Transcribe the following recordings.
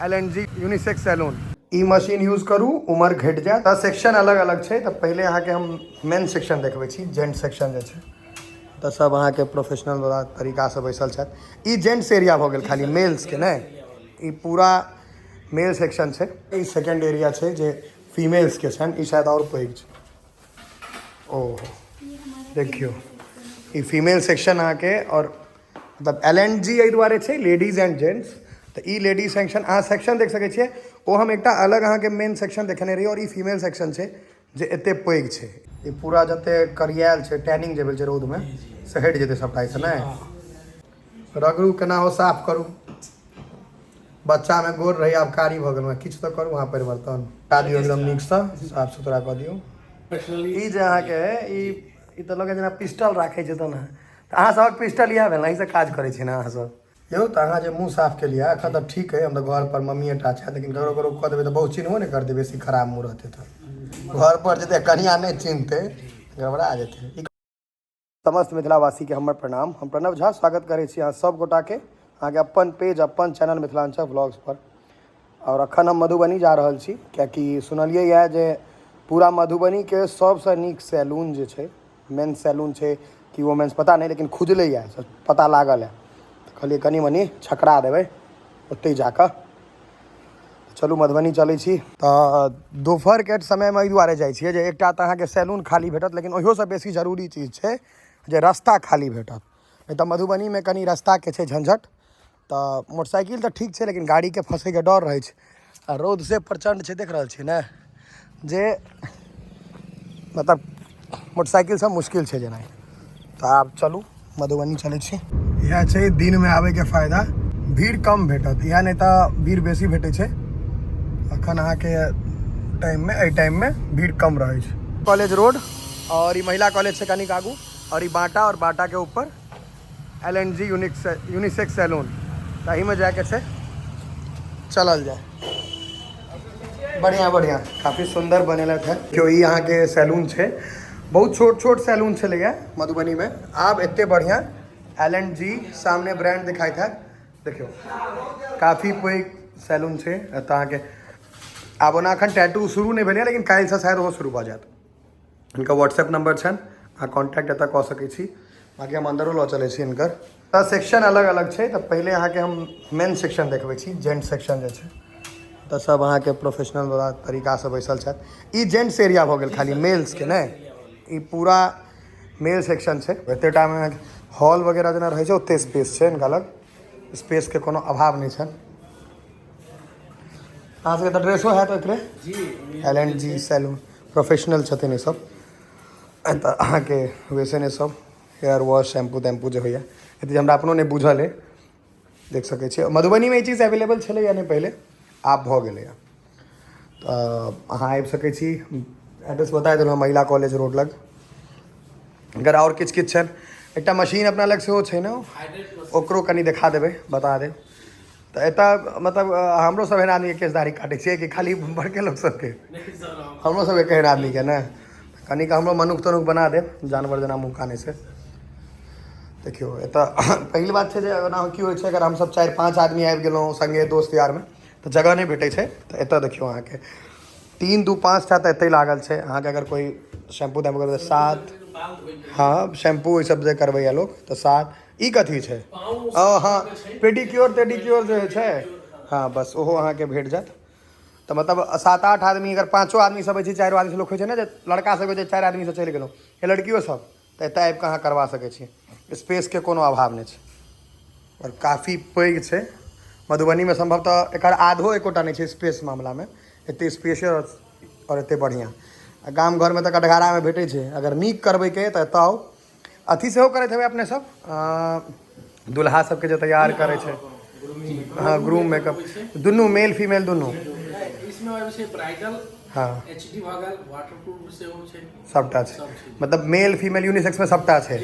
LNG unisex salon ई machine use करूँ उमर घट जाए तो सेक्शन अलग अलग है। तो पहले यहाँ के हम मेन सेक्शन देखबै छी, जेंट्स सेक्शन जो है तो सब अहाँ के प्रोफेशनल वाला तरीका से बैसल छथि। ई जेंट्स एरिया भऽ गेल खाली मेल्स के नहीं, ई पूरा मेल सेक्शन है। ई सेकेंड एरिया है जे फीमेल्स के छन, ई शायद और पैघ छै। ओह देखियो ई फीमेल सेक्शन अहाँ के और मतलब LNG एहि दुआरे छै लेडीज एंड जेंट्स। तो ई लेडीज सेक्शन अहाँ सेक्शन देख सकै छियै। ओ हम एकटा अलग अहाँ के मेन सेक्शन देखने रही और ई फीमेल सेक्शन छै जे एते पैघ छै। ई पूरा जते करियाल छै टैनिंग जे भेल छै रौद में से हटि जेतै सबटा से नहीं। रगड़ू केना हो साफ करू, बच्चा में गोर रही आब कारी भऽ गेल, किछु तऽ करू अहाँ परिवर्तन कऽ दियौ, एकदम नीक सँ साफ सुथरा कऽ दियौ। ई जे अहाँ के ई तऽ लगे जेना पिस्टल राखै छै तहन तऽ अहाँ सबक पिस्टल इएह भेल, एहिसँ काज करै छी ने अहाँ सब। यौ तऽ अहाँ जे मुँह साफ केलिए एखन तऽ ठीक है, हम तऽ घर पर मम्मीए टा छै, लेकिन ककरो ककरो कऽ देबै तऽ बहुत चिन्हबो नहि करतै, बेसी खराब मुँह रहतै तऽ घर पर जेतै कनिया नहीं चिन्हतै गड़बड़ा जेतै। समस्त मिथिलावासी के हमर प्रणाम, हम प्रणव झा स्वागत करै छी अहाँ सब गोटा के अहाँ के अपन पेज अपन चैनल मिथिलांचल व्लॉग्स पर। और अखन हम मधुबनी जा रहल छी कियाकि सुनलिए यऽ जे पूरा मधुबनी के सबसे नीक सैलून जे छै, मेन सैलून छै कि वोमेंस पता नहीं, लेकिन खुजलै यऽ पता लागल है। तो कहलिए कनी मनी छकड़ा देबै ओतै जाकऽ। चलू मधुबनी चलै छी। तऽ दोपहर के समय में एहि दुआरे जाइ छियै जे एकटा तऽ अहाँके सैलून खाली भेटत, लेकिन ओहियोसँ बेसी जरूरी चीज छै जे रास्ता खाली भेटत। नहीं तऽ मधुबनी में कनी रास्ता के छै झंझट। तो मोटरसाइकिल तो ठीक है लेकिन गाड़ी के फंसे के डर रहे छै। आ रौद से प्रचंड छै, देख रहल छी ने जे मतलब मोटरसाइकिल से मुश्किल है जेनाइ। तो आब चलू मधुबनी चलै छी। यह छै दिन में आवे के फायदा, भीड़ कम भेटत, इएह नहीं तो भीड़ बेसी भेटै छै। अखन अहाँ के टाइम में टाइम में भीड़ कम रहे छै। कॉलेज रोड और ये महिला कॉलेज से कनिक आगू और ये बाटा, और बाटा के ऊपर LNG यूनिसेक्स सैलून, तही में जाके छै चलल जाए। बढ़िया बढ़िया काफ़ी सुंदर बनेला है क्यों ई यहाँ के सैलून छै। बहुत छोट छोट सैलून चलैया मधुबनी में, आब एते बढ़िया LNG सामने ब्रांड दिखाइत है। देखियो काफ़ी पैघ सैलून छै एतऽ अहाँ के। आब ओना एखन टैटू शुरू नहीं भेलै, लेकिन काल्हिसँ शायद ओहो शुरू भऽ जायत। इनका व्हाट्सएप नंबर छनि, अहाँ कॉन्टैक्ट एतऽ कऽ सकै छी। बाकी हम अंदरो लऽ चलै छी हिनकर। तऽ सेक्शन अलग अलग छै। तऽ पहले अहाँ के हम मेन सेक्शन देखबै छी, जेंट्स सेक्शन जे छै तो सब अहाँ के प्रोफेशनल वाला तरीका से बैसल छथि। ई जेंट्स एरिया भऽ गेल खाली मेल्स के नहीं, ई पूरा मेल सेक्शन है। एतेटा में हॉल वगैरह जेना रहै छै ओते स्पेस है, इनका लग स्पेस के कोनो अभाव नहीं है। अहाँ सबके तऽ ड्रेसो हैत एकरे LNG सैलून प्रोफेशनल छथिन ई सब। तऽ अहाँ के वैसे ने सब हेयर वॉश शैम्पू तैम्पू जो होइए एते हमरा अपनो नहीं बुझल है, देख सकै छियै। मधुबनी में ई चीज़ अवेलेबल छलै या नहीं पहले, आब भऽ गेलै। तऽ अहाँ आबि सकै छी, एड्रेस बता देलहुँ महिला कॉलेज रोड लग। अगर और किछु किछु छनि, एकटा मशीन अपना लग सेहो छै ने, ओकरो कनि देखा देबै, बता देब। तो एतऽ मतलब हमरो सब एहन आदमी के केसदारी काटै छियै कि खाली बड़के लोग सबके, हमरो सब एहन आदमी के ने कनिक हमरो मनुख तनुख बना देब, जानवर जेना मुँह कानै से। देखियो एतऽ पहिल बात छै जे ओना की होइ छै, अगर हमसब 4-5 आदमी आबि गेलहुँ संगे दोस्त यार में तो जगह नहीं भेटै छै। तो एतऽ देखियो अहाँ के 3-2-5 टा तऽ एतै लागल छै। अहाँ के अगर कोई शैम्पू तैम्पू करबै 7, हाँ शैम्पू ई सब जे करबैया लोग तो 7। ई कथी छै? हाँ पेडिक्योर तेडिक्योर जे छै, हाँ बस ओहो अहाँ के भेट जायत। तो मतलब 7-8 आदमी, अगर 5 आदमी सब छै, 4 आदमी से लोग होइ छै ने जे लड़का सब जे 4 आदमी से चलि गेलहुँ, या लड़कियों सब, तो एतऽ आबि कऽ अहाँ करवा सकै छी। स्पेस के कोनो अभाव नहीं छै और काफ़ी पैघ छै। मधुबनी में संभवतः एकर आधो एकोटा नहीं छै स्पेस मामला में, एते स्पेशियस और एते बढ़िया। गाम घर में तो कटघारा में भेटै छै, अगर नीक करबै के तो एतऽ आउ। अथी सेहो करैत हेबै अपने सब, दुल्हा सबके जे तैयार करै छै, हाँ ग्रूम मेकअप, दुनू मेल फीमेल दुनू हाँ सबटा छै। मतलब मेल फीमेल यूनिसेक्स में सबटा छै,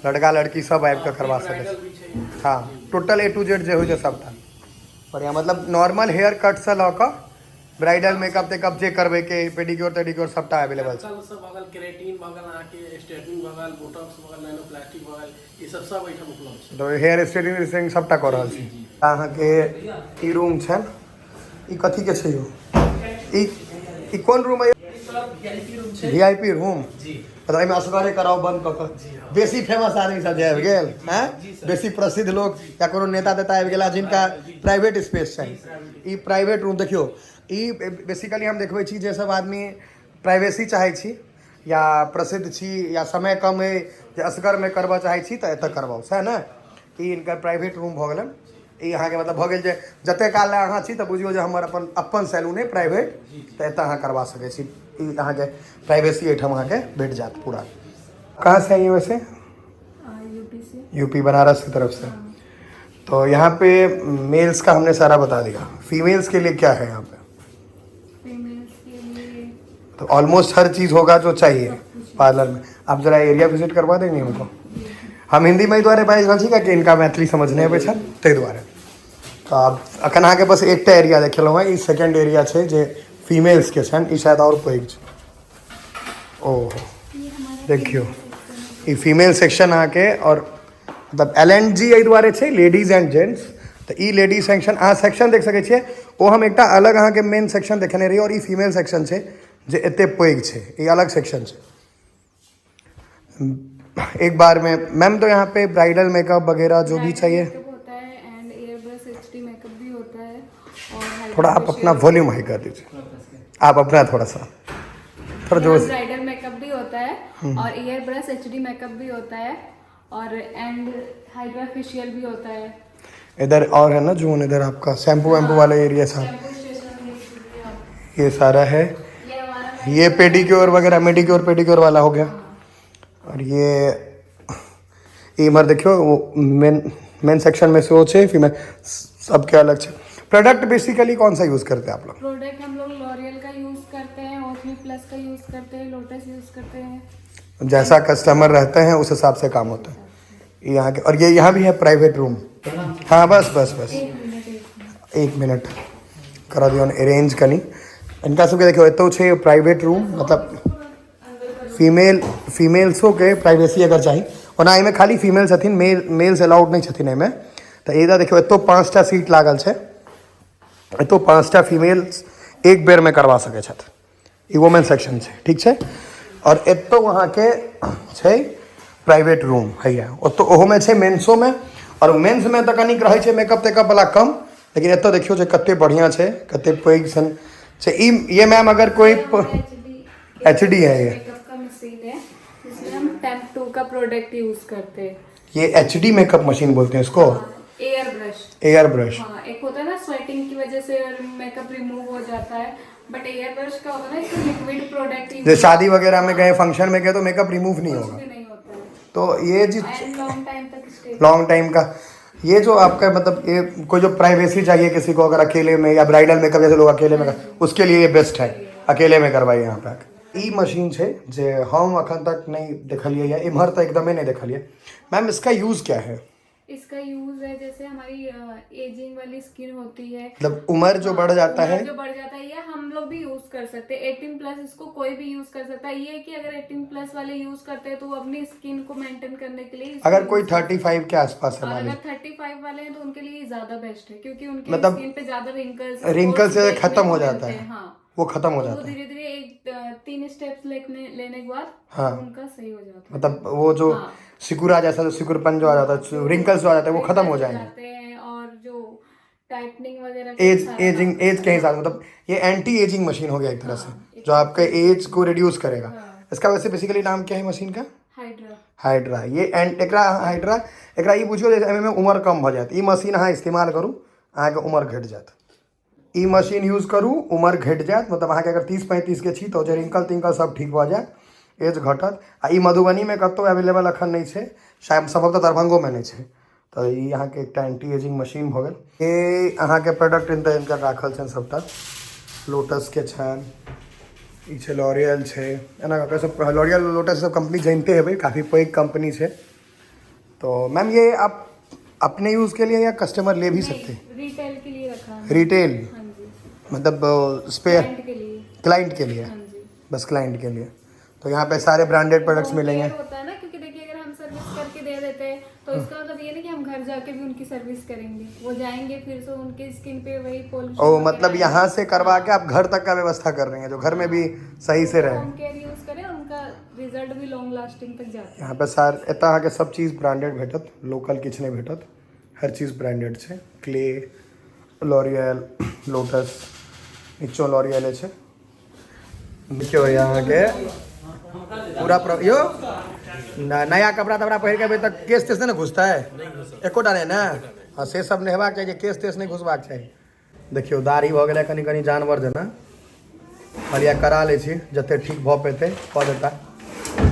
लड़का लड़की सब आबि कऽ करवा सकै छै। हाँ टोटल A to Z जे होइ छै सबटा बढ़िया। मतलब नॉर्मल हेयर कट से लऽ कऽ ब्राइडल मेकअप तेकअप जे करबै के, पेडिक्योर तेडिक्योर सबटा अवेलेबल छै। तो हेयर स्ट्रेटनिंग सबटा कऽ रहल छी। अहाँ के ई रूम छै ई कथी के छै यो ई कोन रूम है वीआईपी रूम मतलब एहिमे असगरे कराओ बंद कऽ कऽ बेसी फेमस आदमी सब जे आबि गेल हैं बेसी प्रसिद्ध लोग या कोनो नेता देता आबि गेला जिनका प्राइवेट स्पेस चाही ई प्राइवेट रूम देखियो ई बेसिकली हम देखबै छी जे सब आदमी प्राइवेसी चाहै छी या प्रसिद्ध छी या समय कम है जे असगरमे करबऽ चाहै छी तऽ एतऽ करबाउ सएह ने ई इनकर प्राइवेट रूम भऽ गेलनि ई अहाँके मतलब भऽ गेल जे जतेक काल लए अहाँ छी तऽ बुझियौ जे हमर अपन सैलून है प्राइवेट तऽ एतऽ अहाँ करवा सकै छी ई अहाँके प्राइवेसी एहिठाम अहाँके भेट जाएत पूरा कहाँ से आई वैसे यूपी से। यूपी बनारस की तरफ से तो यहाँ पे मेल्स का हमने सारा बता दिया फीमेल्स के लिए क्या है यहाँ पे फीमेल्स के लिए तो ऑलमोस्ट हर चीज़ होगा जो चाहिए पार्लर में आप जरा एरिया विजिट करवा देंगे हमको हम हिंदी में द्वारे बाइज रहल छी कि इनका मैथिली समझने अबै छनि ताहि दुआरे तो आब अखन अहाँके बस एकटा एरिया देखेलहुँ हँ ई सेकेंड एरिया छै जे फीमेल्स के छनि ई शायद और पैघ छै ओह देखियो ई फीमेल सेक्शन अहाँके और मतलब LNG एहि दुआरे छै लेडीज एंड जेंट्स तऽ ई लेडीज सेक्शन अहाँ सेक्शन देख सकै छियै ओ हम एकटा अलग अहाँके मेन सेक्शन देखने रही और ई फीमेल सेक्शन छै जे एते पैघ छै ई अलग सेक्शन छै एक बार में मैम तो यहाँ पे ब्राइडल मेकअप वगैरह जो भी चाहिए होता है and air brush HD makeup भी होता है और थोड़ा आप अपना वॉल्यूम हाई कर दीजिए आप अपना थोड़ा जोर से ब्राइडल मेकअप भी होता है और एयर ब्रश HD मेकअप भी होता है और एंड हाइड्रा फेशियल भी होता है इधर और है ना जोन इधर आपका शैम्पू वैम्पू वाला एरिया सारा ये सारा है ये पेडिक्योर वगैरह मेडिक्योर पेडिक्योर वाला हो गया और ये मर देखियो वो मेन सेक्शन में से वो छे फीमेल सबके अलग छे प्रोडक्ट बेसिकली कौन सा यूज़ करते हैं आप लोग प्रोडक्ट हम लोग लॉरियल का यूज़ करते हैं O3 प्लस का यूज़ करते हैं लोटस यूज़ करते हैं जैसा कस्टमर रहते हैं उस हिसाब से काम होता है यहाँ के और ये यहाँ भी है प्राइवेट रूम हाँ बस एक मिनट करा दियो अरेंज कनी इनका सबके देखियो एतो छे प्राइवेट रूम मतलब फीमेल्सों के प्राइवेसी अगर चाही ओना एहिमे खाली फीमेल छथिन मेल्स अलाउड नहीं छथिन एहिमे तऽ एहिदा देखियो एतो 5टा सीट लागल छै एतो 5टा फीमेल्स एक बेर में करवा सकै छथि ई वुमेन सेक्शन छै ठीक छै और एतो अहाँके छै प्राइवेट रूम हैया ओतो ओहोमे छै मेंसो में और मेंस में तऽ कनिक रहै छै मेकअप तेकअप वाला कम लेकिन एतो देखियो जे कते बढ़िया छै कते पैघ सन छै ई ये मैम अगर कोई HD है ये मशीन है जिसमें हम टेम्प 2 का प्रोडक्ट यूज करते हैं ये HD मेकअप मशीन बोलते हैं इसको एयर ब्रश हाँ एक होता है ना स्वेटिंग की वजह से मेकअप रिमूव हो जाता है बट एयर ब्रश का होता है ना इसमें लिक्विड प्रोडक्ट जैसे शादी वगैरह में गए फंक्शन में गए तो मेकअप रिमूव नहीं होगा नहीं होता है तो ये जी लॉन्ग टाइम तक का ये जो आपका मतलब ये कोई जो प्राइवेसी चाहिए किसी को अगर अकेले में या ब्राइडल मेकअप जैसे लोग अकेले में उसके लिए ये बेस्ट है अकेले में करवाइए यहाँ पे ई मशीन है जे हम अखन तक नहीं देखलिए या इम्हर तक एकदम नहीं देखलिए मैम इसका यूज़ क्या है इसका यूज है जैसे हमारी एजिंग वाली स्किन होती है मतलब उम्र जो बढ़ जाता है या हम लोग भी यूज कर सकते हैं 18 प्लस इसको कोई भी यूज कर सकता है ये है कि अगर 18 प्लस वाले यूज करते हैं तो वो अपनी स्किन को मेंटेन करने के लिए अगर कोई 35 के आसपास है अगर 35 वाले हैं तो उनके लिए ज्यादा बेस्ट है क्योंकि उनकी मतलब स्किन पे ज्यादा रिंकल्स से खत्म हो जाता है हाँ वो खत्म हो जाता है धीरे धीरे एक 3 स्टेप्स लेने के बाद हाँ उनका सही हो जाता है मतलब वो जो सिकुड़ा जैसा जो सिकुड़पन जो आ जाता है रिंकल्स जो आ जाता है वो खत्म हो जाएंगे और जो टाइटनिंग वगैरह एज के हिसाब से मतलब ये एंटी एजिंग मशीन हो गया एक तरह से जो आपके एज को रिड्यूस करेगा इसका वैसे बेसिकली नाम क्या है मशीन का हाइड्रा ये एकरा ई बुझियो जे एहिमे उम्र कम भ जात ई मशीन अहाँ इस्तेमाल करू अहाँके उम्र घट जात ई मशीन यूज करू उम्र घट जात मतलब अहाँके अगर 30-35 के छी तो जे रिंकल तिंकल सब ठीक भ जात एज घटत आ ई मधुबनी में कतौ अवेलेबल अखन नहीं छै शायद संभवतः दरभंगो में नहीं छै तो ई अहाँके एकटा एंटी एजिंग मशीन भ गेल ये अहाँके प्रोडक्ट इनकर राखल छनि सबटा लोटस के छनि ई छै लॉरियल छै एना कऽ सब लॉरियल लोटस सब कंपनी जानते हेबै काफ़ी पैघ कंपनी छै तो मैम ये आप अपने यूज़ के लिए या कस्टमर ले भी सकते हैं रिटेल के लिए रखा है रिटेल हाँ जी मतलब स्पेयर क्लाइंट के लिए हाँ जी बस क्लाइंट के लिए तो यहाँ पे सारे ब्रांडेड प्रोडक्ट्स मिलेंगे होता है ना क्योंकि देखिए अगर हम सर्विस करके दे देते हैं तो इसका मतलब ये नहीं कि हम घर घर जाके भी उनकी सर्विस करेंगे। वो जाएंगे फिर से उनके स्किन पे वही पॉल्यूशन। ओ मतलब यहाँ से करवा के आप घर तक का व्यवस्था कर रहे हैं, जो घर में भी सही से रहे। होम केयर यूज करें, उनका रिजल्ट भी लॉन्ग लास्टिंग तक जाता है। यहाँ पे सर एतऽ अहाँके सब चीज ब्रांडेड भेटत, लोकल किछु नहि भेटत, हर चीज ब्रांडेड छै। क्ले, लॉरियल, लोटस, नीचो लॉरियल छै। देखियो यहाँ के पूरा यो नया कपड़ा तपड़ा पहिर के अभी तक केस तेस नहीं ना घुसता है, एकोटा नहीं ना। हाँ से सब नहीं हेबाक चाहिए, केस तेस नहीं घुसबाक चाहिए। देखियो दाढ़ी भऽ गेलै कनि कनि जानवर जेना, कहलिए करा लै छी, जते ठीक भऽ पेतै कऽ देता।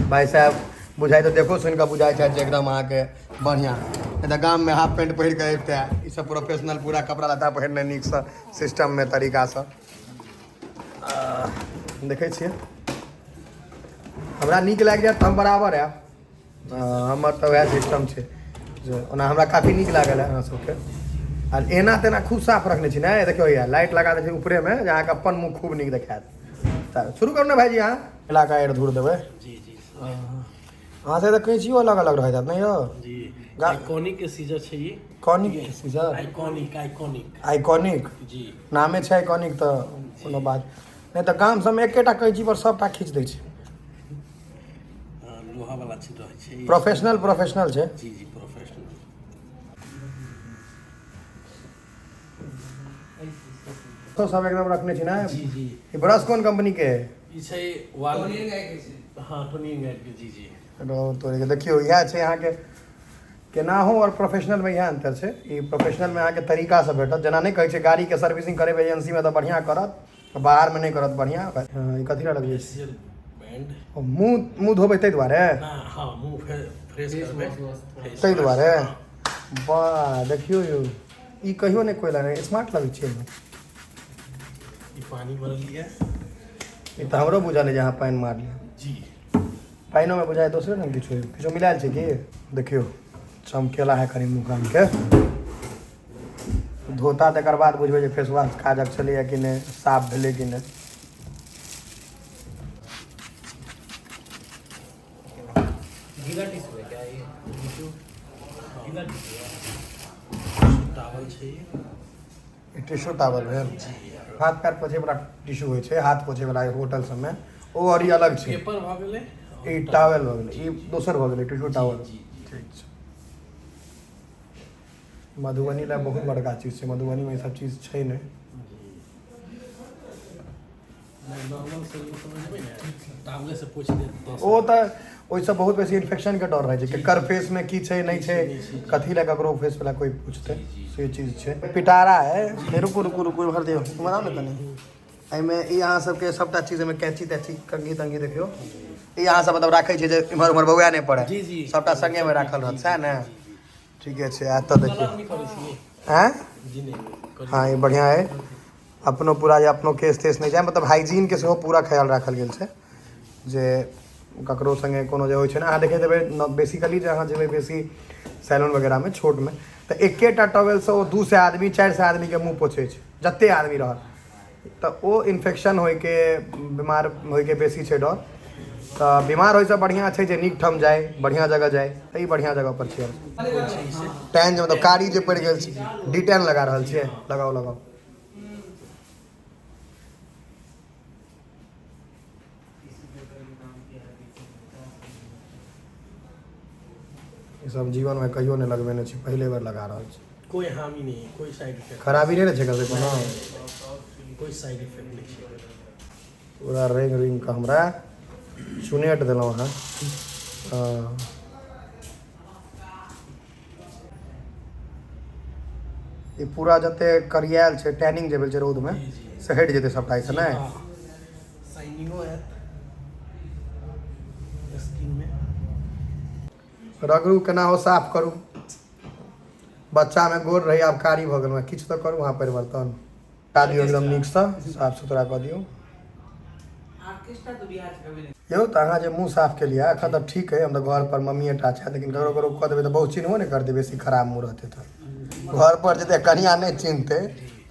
भाई साहब बुझाइ तऽ देखो सुनि कऽ बुझाइ छै जे एकदम अहाँके बढ़िआँ। नहि तऽ गाममे हाफ पेंट पहिर कऽ अबितै, ईसब प्रोफेशनल पूरा कपड़ा लत्ता पहिरने नीकसँ सिस्टममे तरीकासँ। देखै छियै हमरा नीक लागि जायत तऽ हम बराबर आयब, हमर तऽ वएह सिस्टम छै। ओना हमरा काफ़ी नीक लागल है अहाँ सबके। आ एना तेना खूब साफ रखने छी ने, देखियो ये लाइट लगा दै छै ऊपरेमे जे अहाँके अपन मुँह खूब नीक देखायत। तऽ शुरू करू ने भाईजी, अहाँ इलाका एड़ धूर देबै। जी जी अहाँ से तऽ कैंचियो अलग अलग रहै जात ने यौ। जी आइकॉनिक के सीजर छै ये। कॉनिक सीजर, आइकॉनिक आइकॉनिक आइकॉनिक जी नामे छै आइकॉनिक, तऽ कोनो बात नहीं। तो गाम सबमे एकेटा कैंची पर सबटा खींच दै छै। लोहा वाला छै रहै छै। प्रोफेशनल प्रोफेशनल छै। जी जी प्रोफेशनल। तो सब एकदम रखने छी ना। जी जी ये ब्रश कोन कंपनी के है? ई छै वाल हाँ टोनी गाइड के। जी जी तो देखियो यह छै यहाँ के केना हो और प्रोफेशनल में यह अंतर छै। ई प्रोफेशनल में अहाँके तरीका से भेटत, जेना नहीं कहै छै गाड़ी के सर्विसिंग करे एजेंसी में तो बढ़िया करत, बाहर में नहीं करत बढ़िया। ई कथी लग छै? Facial band. मुंह धोबै ताहि दुआरे? ना हाँ मुंह फ्रेश करबै ताहि दुआरे। वाह देखियो यौ, ई कहियो नहीं कोई लगे, स्मार्ट लगै छै। ई पानी भरल लिया ई तऽ हमरो बुझल है जे अहाँ पानि मार लिया। जी पानिओ में बुझाइ दोसरे ने किछो किछो मिलायल छै कि? देखियो चमकेला है कनि मुँह कान के, धोता तकर बाद बुझबै जे फेस वॉश काजक छलैया कि नहीं, साफ भेलै कि नहीं। गीला टिश्यू है क्या ये? टिश्यू गीला टिश्यू है। टॉवल छै ये। टिश्यू टावल भेल, हाथ पैर पोछे वाला टिश्यू होइ छै, हाथ पोछे वाला होटल सबमे ओ और ई अलग छै। पेपर भऽ गेलै, ई टावल भऽ गेलै, ई दोसर भऽ गेलै टिश्यू टावल। ठीक छै। मधुबनी ला बहुत बड़का चीज छै, मधुबनी में ई सब चीज छै नहीं। नॉर्मल से समझबै ने, टावले से पोछि देत। ओ तऽ ओहिसँ बहुत बेसी इन्फेक्शन के डर रहै छै, केकर फेस में की छै नहीं छै, कथी लए ककरो फेस वाला कोई पूछते, से चीज छै। पिटारा है, रुकू रुकू रुकू भर दियौ बनाउ ने कनि। एहिमे ई अहाँ सबके सबटा चीज में कैंची तैंची कंघी तंघी देखियो, ई अहाँ सब मतलब राखै छै जे इम्हर उम्हर बौआ नहीं पड़े। जी जी सबटा संगे में राखल रहत, सएह ने? ठीके छै। आ तऽ देखियो हैं, जी नहीं हाँ ये बढ़िया है। अपनो पूरा जे अपनो केस तेस नहीं जाए, मतलब हाइजीन के सेहो पूरा ख्याल राखल गेल छै, जे ककरो संगे कोनो जे होइ छै ने। अहाँ देखैत हेबै बेसिकली जे अहाँ जेबै बेसी सैलून वगैरह में छोट में, तऽ एकेटा टॉवेलसँ ओ 2 से आदमी 4 से आदमी के मुँह पोछै छै, जते आदमी रहल। तऽ ओ इन्फेक्शन होइके, बीमार होइके बेसी छै डर। तऽ बीमार होइसँ बढ़िया छै जे नीक ठाम जाए, बढ़िया जगह जाए। तऽ ई बढ़िया जगह पर छियै। टैन जे मतलब कारी जे पड़ि गेल छै, डिटेन लगा रहल छियै, लगाओ लगाओ। ई सब जीवन में कहियो नहीं लगबेने छी, पहले बार लगा रहल छी। कोई हानि नहीं, कोई साइड इफेक्ट, खराबी नहीं रहे छै कभी कोनो? कोई साइड इफेक्ट नहीं छै। पूरा रेंग रिंग का हमरा चुनेट दिलौं अहाँ। ई पूरा जते करियाल छै, टैनिंग जे भेल छै रौद में, से हटि जेतै सबटा से नहीं? शाइनिंगो है स्किन में। रगड़ू केना हो, साफ करू। बच्चा में गोर रही, आब कारी भऽ गेल, किछु तऽ करू अहाँ परिवर्तन। हटा दियौ एकदम नीकसँ, साफ सुथरा कऽ दियौ। यौ तऽ अहाँ जे मुँह साफ केलिए एखन तऽ ठीक है, हम तऽ घर पर मम्मीए टा छै, लेकिन ककरो ककरो कऽ देबै तऽ बहुत चिन्हबो नहीं करतै, बेसी खराब मुँह रहतै तऽ। घर पर जेतै कनिया नहीं चिन्हतै,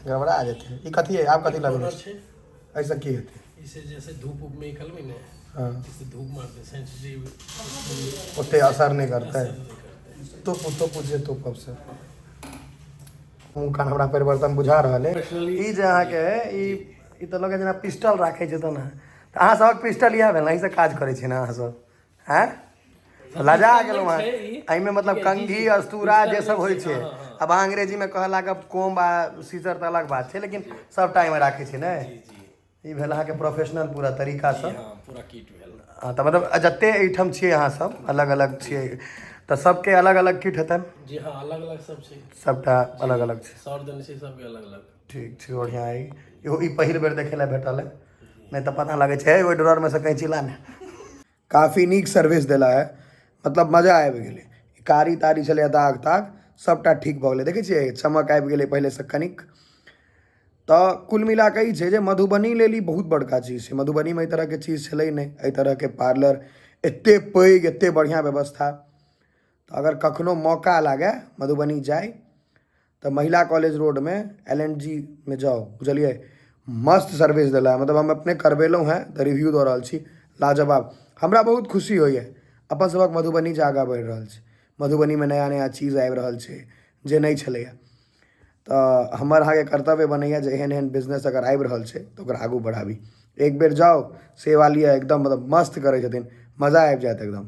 गड़बड़ा जेतै। ई कथी है, आब कथी लगबै छै? ऐसा की हेतै? इसे जैसे धूप उप में निकलबै ने, हाँ इससे धूप मारते सेंसिटिव ओते असर नहीं करतै। तो जे तो कब से कान हमरा परिवर्तन बुझा रहल है। ई जे अहाँके ई तऽ लगे जेना पिस्टल राखै छै तऽ ने तऽ अहाँ सबक पिस्टल इएह भेल एहिसँ काज करै छी ने अहाँ सब हैं लजा गेलहुँ हँ एहिमे मतलब कंघी अस्तूरा जे सब होइ छै अब अहाँ अंग्रेजीमे कहऽ लागब कोम्ब आ सीजर तऽ अलग बात छै लेकिन सब टाइममे राखै छी ने ई भेल अहाँके प्रोफेशनल पूरा तरीकासँ पूरा किट भेल। हाँ तऽ मतलब जते एहिठाम छियै अहाँ सब अलग अलग छियै तऽ सबके अलग अलग किट हेतनि जी हाँ, अलग अलग सब छै, सबटा अलग अलग छै। सर देने छै सबके अलग अलग। ठीक छै बढ़िआँ अइ इहो ई पहिल बेर देखै लए भेटल है नहीं तो पता लगे छै ओहि ड्रॉर में से कहीं चिल्ला ने। काफ़ी नीक सर्विस दिला है मतलब मजा आबि गेलै कारी तारी छलै दाग ताग सबटा ठीक भऽ गेलै देखै छियै चमक आबि गेलै पहिलेसँ कनिक। तऽ कुल मिला कऽ ई छै जे मधुबनी लेल ई बहुत बड़का चीज छै मधुबनीमे एहि तरहके चीज छलै नहि एहि तरहके पार्लर एतेक पैघ एतेक बढ़िआँ व्यवस्था। तऽ अगर कखनो मौका लागै मधुबनी जाय तऽ महिला कॉलेज रोड में LNG में जाओ बुझलिए मस्त सर्विस दिला मतलब हम अपने करवेलहुँ हैं तऽ रिव्यू दऽ रहल छी लाजवाब। हमरा बहुत खुशी होइए अपन सबक मधुबनी जे आगाँ बढ़ि रहल छै मधुबनी में नया नया चीज आबि रहल छै जे नहीं छलैए। तऽ हमर अहाँके कर्तव्य बनैया जे एहन एहन बिजनेस अगर आबि रहल छै तऽ ओकरा आगू बढ़ाबी। एक बेर जाओ सेवा लिअ एकदम मतलब मस्त करै छथिन मज़ा आबि जायत एकदम।